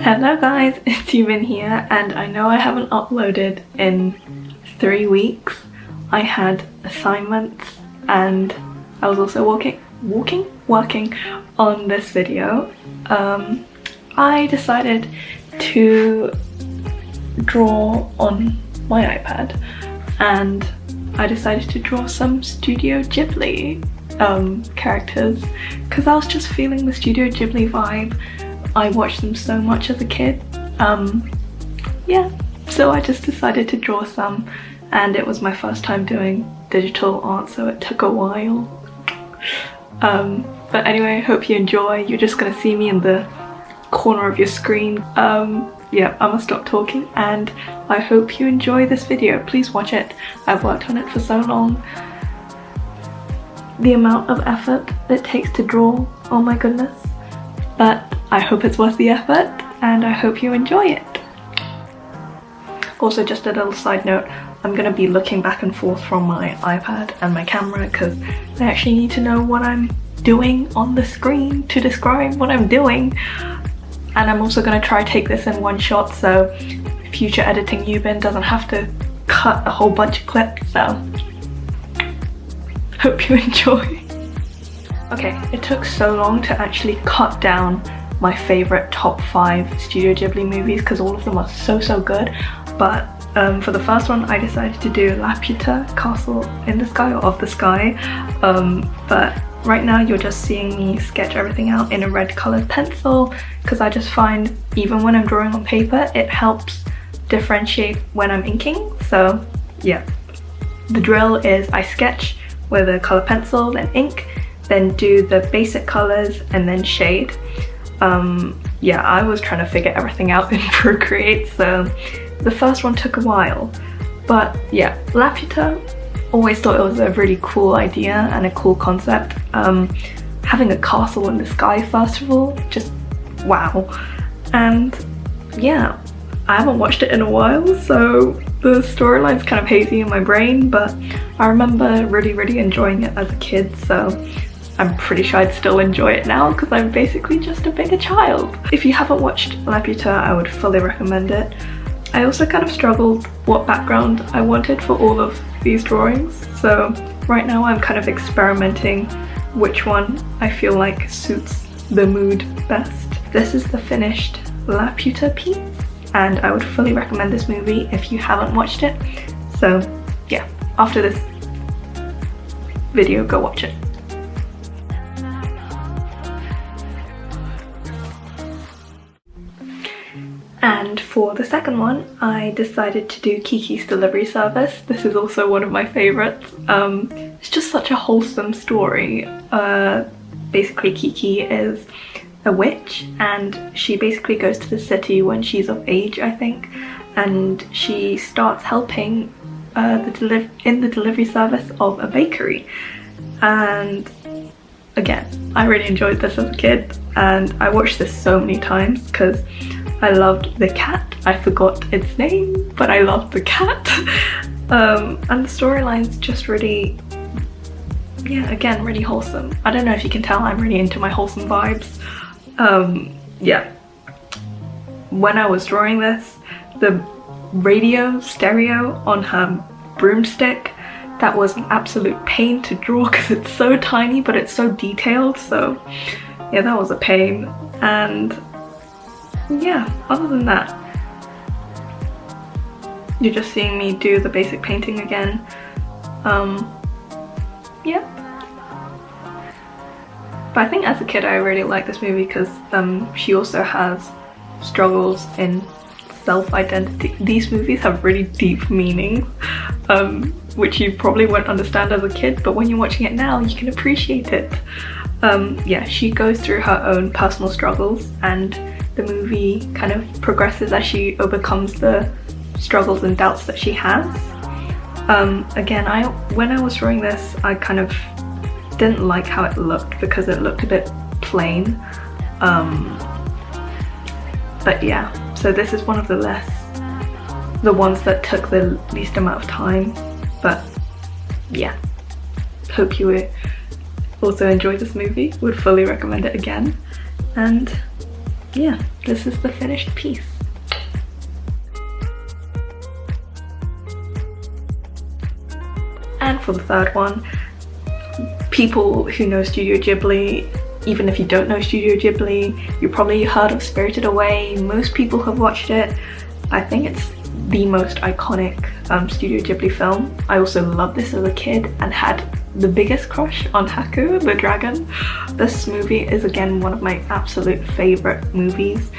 Hello guys, it's Yubin here, and I know I haven't uploaded in 3 weeks. I had assignments and I was also working on this video. I decided to draw on my iPad and I decided to draw some Studio Ghibli characters because I was just feeling the Studio Ghibli vibe. I watched them so much as a kid. Yeah, so I just decided to draw some, and it was my first time doing digital art, so it took a while. But anyway, I hope you enjoy. You're just gonna see me in the corner of your screen. Yeah, I'm gonna stop talking, and I hope you enjoy this video. Please watch it. I've worked on it for so long. The amount of effort it takes to draw, oh my goodness. But I hope it's worth the effort, and I hope you enjoy it. Also, just a little side note, I'm gonna be looking back and forth from my iPad and my camera because I actually need to know what I'm doing on the screen to describe what I'm doing. And I'm also gonna try take this in one shot, so future editing Yubin doesn't have to cut a whole bunch of clips, so hope you enjoy. Okay, it took so long to actually cut down my favorite top 5 Studio Ghibli movies because all of them are so good, but for the first one I decided to do Laputa, Castle in the Sky, or Of the Sky, but right now you're just seeing me sketch everything out in a red colored pencil because I just find even when I'm drawing on paper it helps differentiate when I'm inking. So yeah, the drill is I sketch with a color pencil, then ink, then do the basic colors and then shade. Yeah, I was trying to figure everything out in Procreate, so the first one took a while. But yeah, Laputa, always thought it was a really cool idea and a cool concept. Having a castle in the sky, first of all, just wow. And yeah, I haven't watched it in a while, so the storyline's kind of hazy in my brain, but I remember really enjoying it as a kid, so I'm pretty sure I'd still enjoy it now because I'm basically just a bigger child. If you haven't watched Laputa, I would fully recommend it. I also kind of struggled what background I wanted for all of these drawings, so right now I'm kind of experimenting which one I feel like suits the mood best. This is the finished Laputa piece, and I would fully recommend this movie if you haven't watched it. So yeah, after this video, go watch it. And for the second one, I decided to do Kiki's Delivery Service. This is also one of my favorites. It's just such a wholesome story. Basically, Kiki is a witch, and she basically goes to the city when she's of age, I think, and she starts helping in the delivery service of a bakery. And again, I really enjoyed this as a kid, and I watched this so many times because I loved the cat. I forgot its name, but I loved the cat. And the storyline's just really, yeah, again, really wholesome. I don't know if you can tell, I'm really into my wholesome vibes. Yeah, when I was drawing this, the radio stereo on her broomstick, that was an absolute pain to draw because it's so tiny but it's so detailed, so yeah, that was a pain. And yeah, other than that, you're just seeing me do the basic painting again. Yeah. But I think as a kid I really liked this movie because she also has struggles in self-identity. These movies have really deep meaning, which you probably won't understand as a kid, but when you're watching it now you can appreciate it. Yeah, she goes through her own personal struggles, and the movie kind of progresses as she overcomes the struggles and doubts that she has. Again, when I was drawing this, I kind of didn't like how it looked because it looked a bit plain. But yeah, so this is one of the ones that took the least amount of time. But yeah, hope you also enjoyed this movie. Would fully recommend it again. And yeah, this is the finished piece. And for the third one, people who know Studio Ghibli, even if you don't know Studio Ghibli, you probably heard of Spirited Away. Most people have watched it. I think it's the most iconic Studio Ghibli film. I also loved this as a kid and had the biggest crush on Haku, the dragon. This movie is again one of my absolute favorite movies.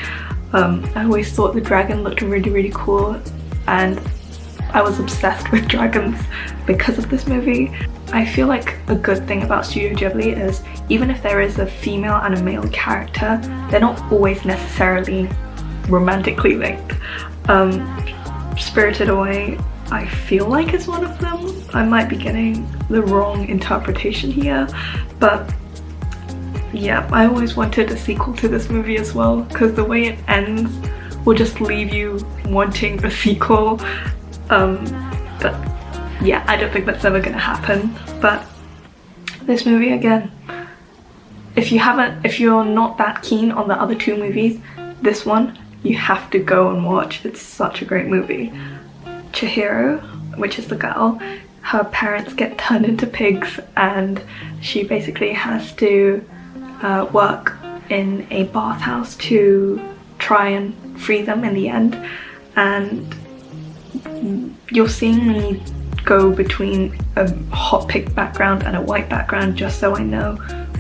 I always thought the dragon looked really cool, and I was obsessed with dragons because of this movie. I feel like a good thing about Studio Ghibli is even if there is a female and a male character, they're not always necessarily romantically linked. Spirited Away, I feel like is one of them. I might be getting the wrong interpretation here, but yeah, I always wanted a sequel to this movie as well, because the way it ends will just leave you wanting a sequel. But yeah, I don't think that's ever gonna happen. But this movie, again, if you're not that keen on the other two movies, this one you have to go and watch. It's such a great movie. Chihiro, which is the girl, her parents get turned into pigs, and she basically has to work in a bathhouse to try and free them in the end. And you're seeing me go between a hot pink background and a white background just so I know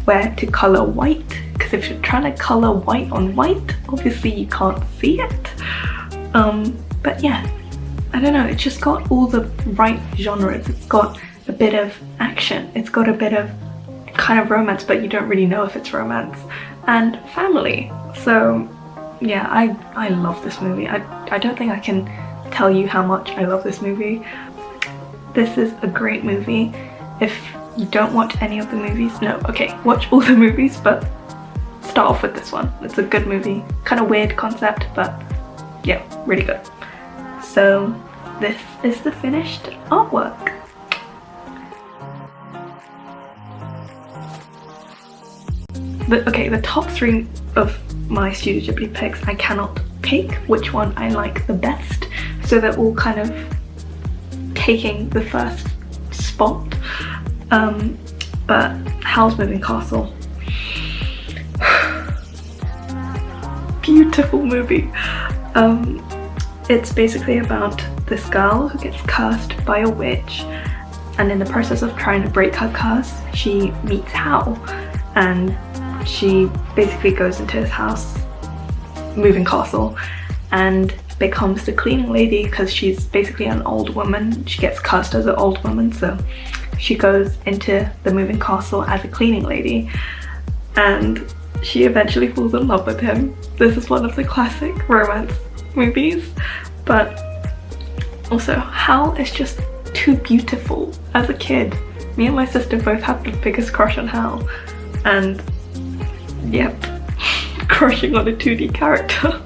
where to colour white, because if you're trying to colour white on white, obviously you can't see it. But yeah, I don't know, it's just got all the right genres. It's got a bit of action, it's got a bit of kind of romance, but you don't really know if it's romance, and family. So yeah, I love this movie. I don't think I can tell you how much I love this movie. This is a great movie. If you don't watch any of the movies, no, okay, watch all the movies, but start off with this one. It's a good movie. Kind of weird concept, but yeah, really good. So this is the finished artwork. The top three of my Studio Ghibli picks, I cannot pick which one I like the best, so they're all kind of taking the first spot. But Howl's Moving Castle, beautiful movie. It's basically about this girl who gets cursed by a witch, and in the process of trying to break her curse, she meets Howl, and she basically goes into his house, moving castle, and becomes the cleaning lady because she's basically an old woman. She gets cursed as an old woman, so she goes into the moving castle as a cleaning lady, and she eventually falls in love with him. This is one of the classic romance movies, but also Howl is just too beautiful. As a kid, me and my sister both had the biggest crush on Howl, and yep, crushing on a 2D character.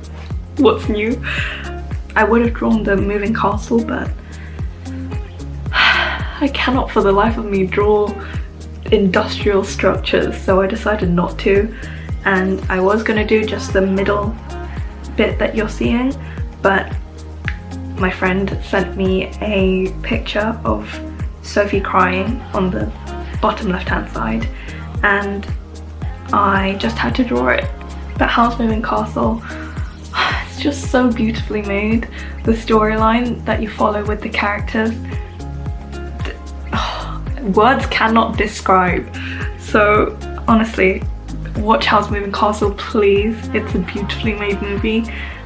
What's new? I would have drawn the moving castle, but I cannot for the life of me draw industrial structures, so I decided not to, and I was gonna do just the middle bit that you're seeing, but my friend sent me a picture of Sophie crying on the bottom left hand side, and I just had to draw it. But Howl's Moving Castle, it's just so beautifully made. The storyline that you follow with the characters, words cannot describe. So honestly, watch Howl's Moving Castle, please. It's a beautifully made movie,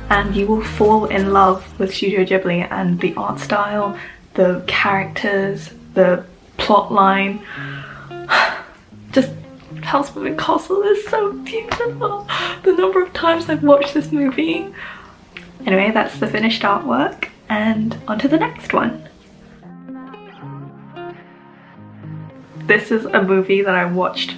and you will fall in love with Studio Ghibli and the art style, the characters, the plot line. Just Howl's Moving Castle is so beautiful. The number of times I've watched this movie. Anyway, that's the finished artwork, and on to the next one. This is a movie that I watched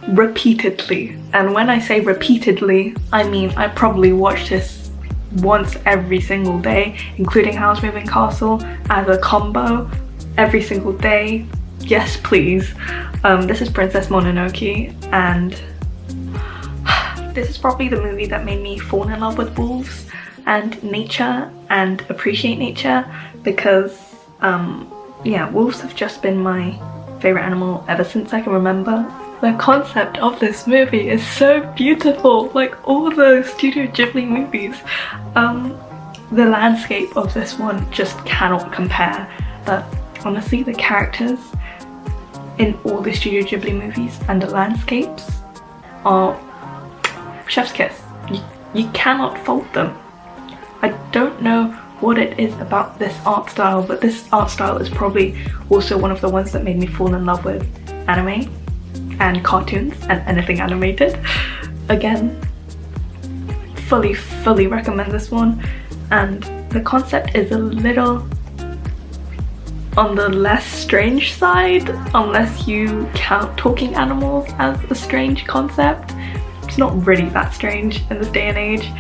repeatedly, and when I say repeatedly, I mean I probably watched this once every single day, including Howl's Moving Castle as a combo every single day. Yes, please. This is Princess Mononoke, and this is probably the movie that made me fall in love with wolves and nature and appreciate nature, because yeah, wolves have just been my favorite animal ever since I can remember. The concept of this movie is so beautiful, like all the Studio Ghibli movies. The landscape of this one just cannot compare. But honestly, the characters in all the Studio Ghibli movies and the landscapes are chef's kiss. You cannot fault them. I don't know what it is about this art style, but this art style is probably also one of the ones that made me fall in love with anime and cartoons and anything animated. Again, fully recommend this one. And the concept is a little on the less strange side, unless you count talking animals as a strange concept. It's not really that strange in this day and age.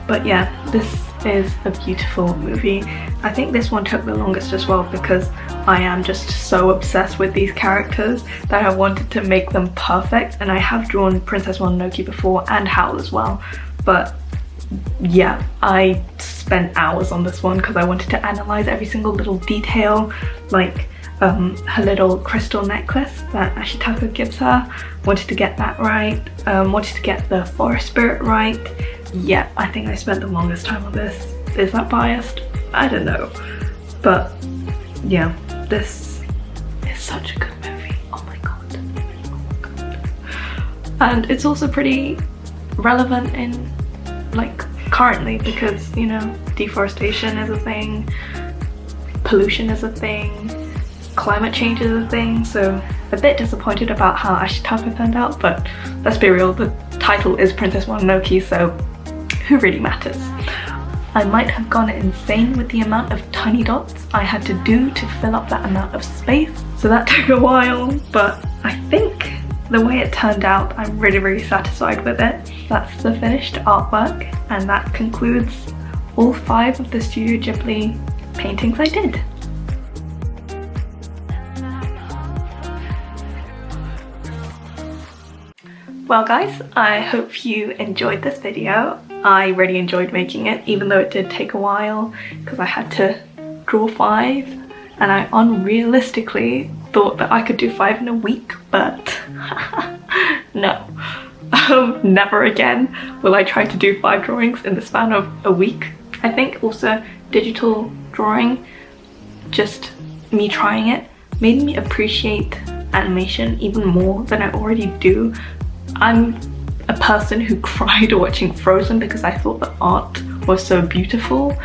But yeah, this is a beautiful movie. I think this one took the longest as well because I am just so obsessed with these characters that I wanted to make them perfect, and I have drawn Princess Mononoke before and Howl as well, but yeah, I spent hours on this one because I wanted to analyze every single little detail, like her little crystal necklace that Ashitaka gives her. Wanted to get that right, wanted to get the forest spirit right. Yeah, I think I spent the longest time on this. Is that biased? I don't know. But yeah, this is such a good movie. Oh my god. Oh my god. And it's also pretty relevant in like currently, because you know, deforestation is a thing, pollution is a thing, climate change is a thing, so a bit disappointed about how Ashitaka turned out, but let's be real, the title is Princess Mononoke, so who really matters? I might have gone insane with the amount of tiny dots I had to do to fill up that amount of space, so that took a while, but I think the way it turned out, I'm really satisfied with it. That's the finished artwork, and that concludes all 5 of the Studio Ghibli paintings I did. Well guys, I hope you enjoyed this video. I really enjoyed making it, even though it did take a while because I had to draw 5, and I unrealistically thought that I could do 5 in a week, but no. Never again will I try to do 5 drawings in the span of a week. I think also digital drawing, just me trying it, made me appreciate animation even more than I already do. I'm a person who cried watching Frozen because I thought the art was so beautiful.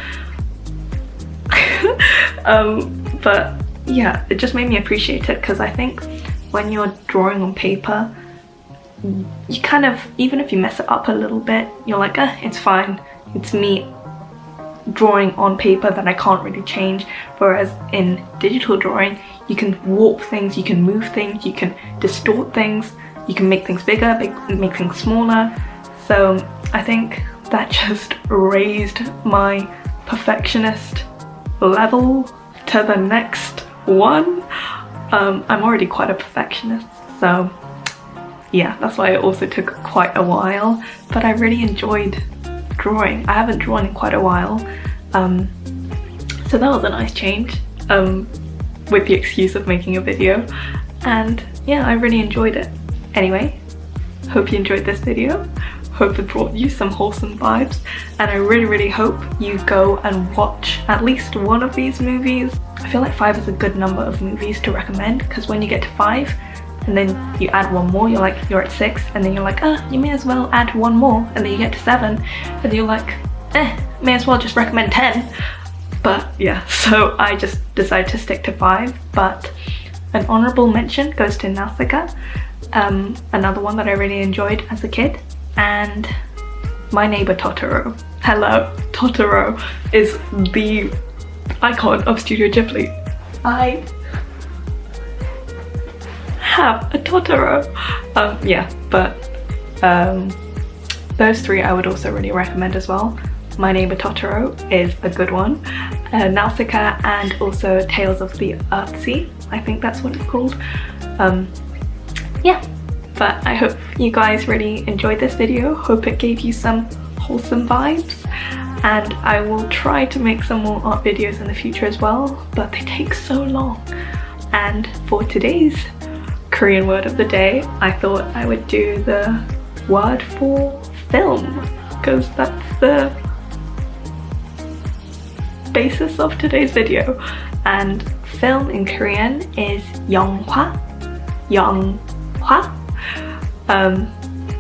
But yeah, it just made me appreciate it, because I think when you're drawing on paper, you kind of, even if you mess it up a little bit, you're like, it's fine, it's me drawing on paper that I can't really change. Whereas in digital drawing, you can warp things, you can move things, you can distort things, you can make things bigger, make things smaller. So I think that just raised my perfectionist level to the next one. I'm already quite a perfectionist, so yeah, that's why it also took quite a while, but I really enjoyed drawing. I haven't drawn in quite a while, so that was a nice change, with the excuse of making a video, and yeah, I really enjoyed it. Anyway, hope you enjoyed this video, hope it brought you some wholesome vibes, and I really hope you go and watch at least one of these movies. I feel like 5 is a good number of movies to recommend, because when you get to 5 and then you add one more, you're at 6, and then you're like, you may as well add one more, and then you get to 7 and then you're like, may as well just recommend 10. But yeah, so I just decided to stick to 5. But an honorable mention goes to Nausicaa, another one that I really enjoyed as a kid, and My Neighbor Totoro. Hello, Totoro is the icon of Studio Ghibli. I have a Totoro. Yeah, but those 3 I would also really recommend as well. My Neighbor Totoro is a good one. Nausicaa, and also Tales of the Earthsea, I think that's what it's called. Yeah, But I hope you guys really enjoyed this video. Hope it gave you some wholesome vibes, and I will try to make some more art videos in the future as well, but they take so long. And for today's Korean word of the day, I thought I would do the word for film, because that's the basis of today's video. And film in Korean is 영화.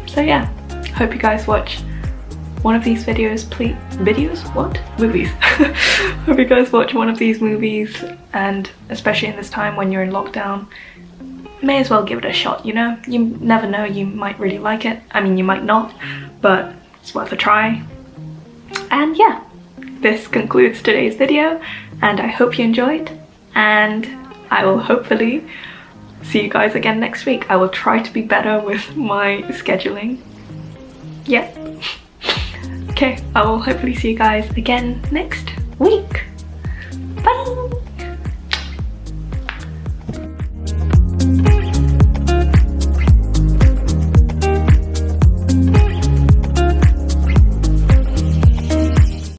So yeah, hope you guys watch one of these videos, please. Movies. Hope you guys watch one of these movies, and especially in this time when you're in lockdown, may as well give it a shot, you know? You never know, you might really like it. I mean, you might not, but it's worth a try. And yeah, this concludes today's video, and I hope you enjoyed, and I will hopefully see you guys again next week. I will try to be better with my scheduling. Yeah. Okay, I will hopefully see you guys again next